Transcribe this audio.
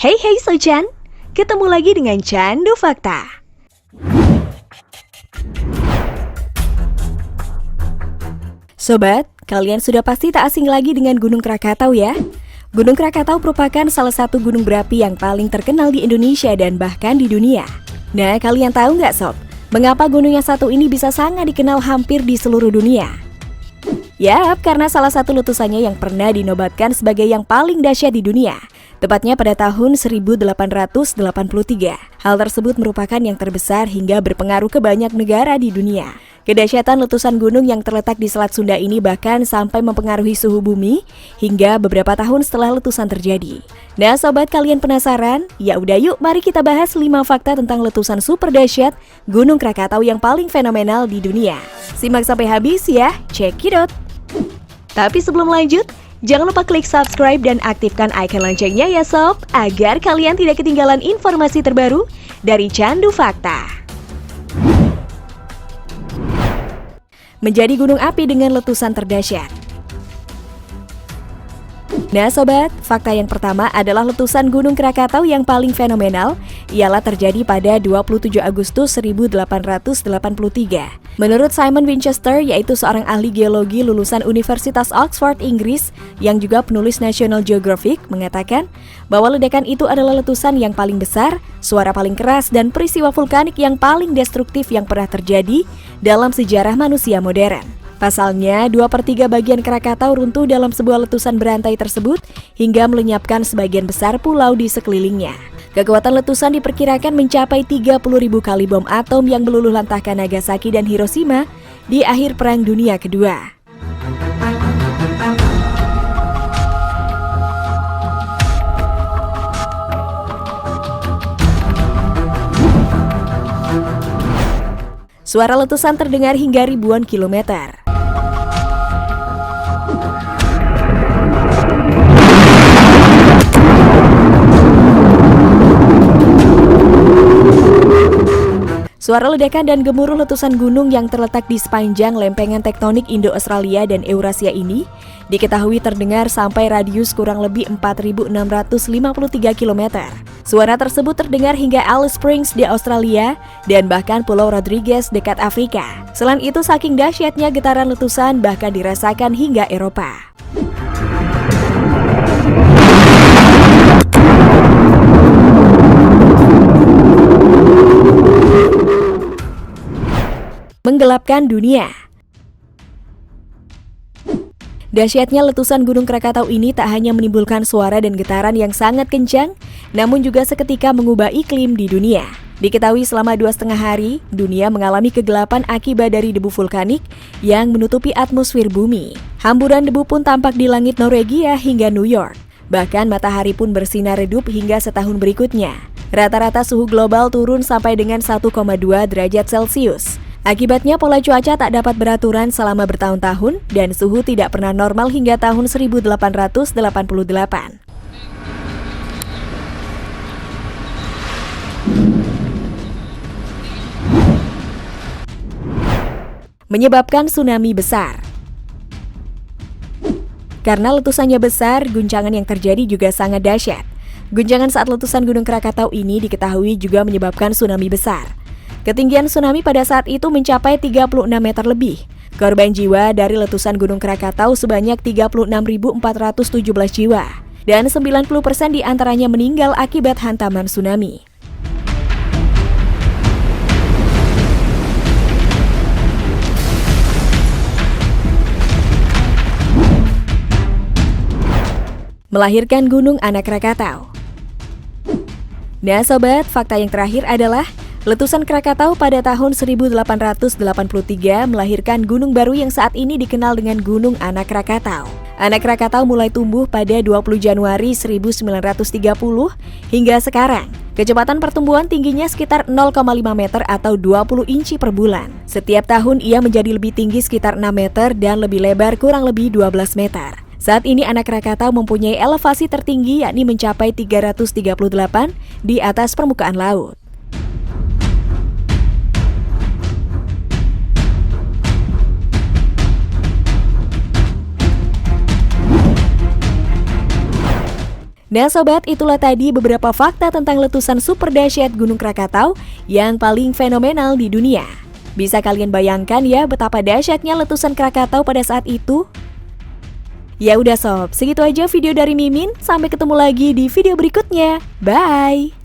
Hey Sojan, ketemu lagi dengan Candu Fakta. Sobat, kalian sudah pasti tak asing lagi dengan Gunung Krakatau ya? Gunung Krakatau merupakan salah satu gunung berapi yang paling terkenal di Indonesia dan bahkan di dunia. Nah, kalian tahu nggak sob, mengapa gunung yang satu ini bisa sangat dikenal hampir di seluruh dunia? Yap, karena salah satu letusannya yang pernah dinobatkan sebagai yang paling dahsyat di dunia. Tepatnya pada tahun 1883. Hal tersebut merupakan yang terbesar hingga berpengaruh ke banyak negara di dunia. Kedahsyatan letusan gunung yang terletak di Selat Sunda ini bahkan sampai mempengaruhi suhu bumi hingga beberapa tahun setelah letusan terjadi. Nah sobat, kalian penasaran? Ya udah yuk, mari kita bahas 5 fakta tentang letusan super dahsyat Gunung Krakatau yang paling fenomenal di dunia. Simak sampai habis ya, check it out! Tapi sebelum lanjut, jangan lupa klik subscribe dan aktifkan icon loncengnya ya sob, agar kalian tidak ketinggalan informasi terbaru dari Candu Fakta. Menjadi gunung api dengan letusan terdahsyat. Nah sobat, fakta yang pertama adalah letusan Gunung Krakatau yang paling fenomenal ialah terjadi pada 27 Agustus 1883. Menurut Simon Winchester, yaitu seorang ahli geologi lulusan Universitas Oxford, Inggris, yang juga penulis National Geographic, mengatakan bahwa ledakan itu adalah letusan yang paling besar, suara paling keras, dan peristiwa vulkanik yang paling destruktif yang pernah terjadi dalam sejarah manusia modern. Pasalnya, 2/3 bagian Krakatau runtuh dalam sebuah letusan berantai tersebut hingga melenyapkan sebagian besar pulau di sekelilingnya. Kekuatan letusan diperkirakan mencapai 30.000 kali bom atom yang meluluh lantahkan Nagasaki dan Hiroshima di akhir Perang Dunia Kedua. Suara letusan terdengar hingga ribuan kilometer. Suara ledakan dan gemuruh letusan gunung yang terletak di sepanjang lempengan tektonik Indo-Australia dan Eurasia ini diketahui terdengar sampai radius kurang lebih 4.653 km. Suara tersebut terdengar hingga Alice Springs di Australia dan bahkan Pulau Rodrigues dekat Afrika. Selain itu, saking dahsyatnya getaran letusan bahkan dirasakan hingga Eropa. Menggelapkan dunia. Dahsyatnya letusan Gunung Krakatau ini tak hanya menimbulkan suara dan getaran yang sangat kencang, namun juga seketika mengubah iklim di dunia. Diketahui selama 2,5 hari, dunia mengalami kegelapan akibat dari debu vulkanik yang menutupi atmosfer bumi. Hamburan debu pun tampak di langit Norwegia hingga New York. Bahkan matahari pun bersinar redup hingga setahun berikutnya. Rata-rata suhu global turun sampai dengan 1,2 derajat Celcius. Akibatnya pola cuaca tak dapat beraturan selama bertahun-tahun dan suhu tidak pernah normal hingga tahun 1888. Menyebabkan tsunami besar. Karena letusannya besar, guncangan yang terjadi juga sangat dahsyat. Guncangan saat letusan Gunung Krakatau ini diketahui juga menyebabkan tsunami besar. Ketinggian tsunami pada saat itu mencapai 36 meter lebih. Korban jiwa dari letusan Gunung Krakatau sebanyak 36.417 jiwa. Dan 90% diantaranya meninggal akibat hantaman tsunami. Melahirkan Gunung Anak Krakatau. Nah sobat, fakta yang terakhir adalah letusan Krakatau pada tahun 1883 melahirkan gunung baru yang saat ini dikenal dengan Gunung Anak Krakatau. Anak Krakatau mulai tumbuh pada 20 Januari 1930 hingga sekarang. Kecepatan pertumbuhan tingginya sekitar 0,5 meter atau 20 inci per bulan. Setiap tahun ia menjadi lebih tinggi sekitar 6 meter dan lebih lebar kurang lebih 12 meter. Saat ini Anak Krakatau mempunyai elevasi tertinggi yakni mencapai 338 di atas permukaan laut. Nah sobat, itulah tadi beberapa fakta tentang letusan super dahsyat Gunung Krakatau yang paling fenomenal di dunia. Bisa kalian bayangkan ya betapa dahsyatnya letusan Krakatau pada saat itu? Ya udah sob, segitu aja video dari Mimin. Sampai ketemu lagi di video berikutnya. Bye!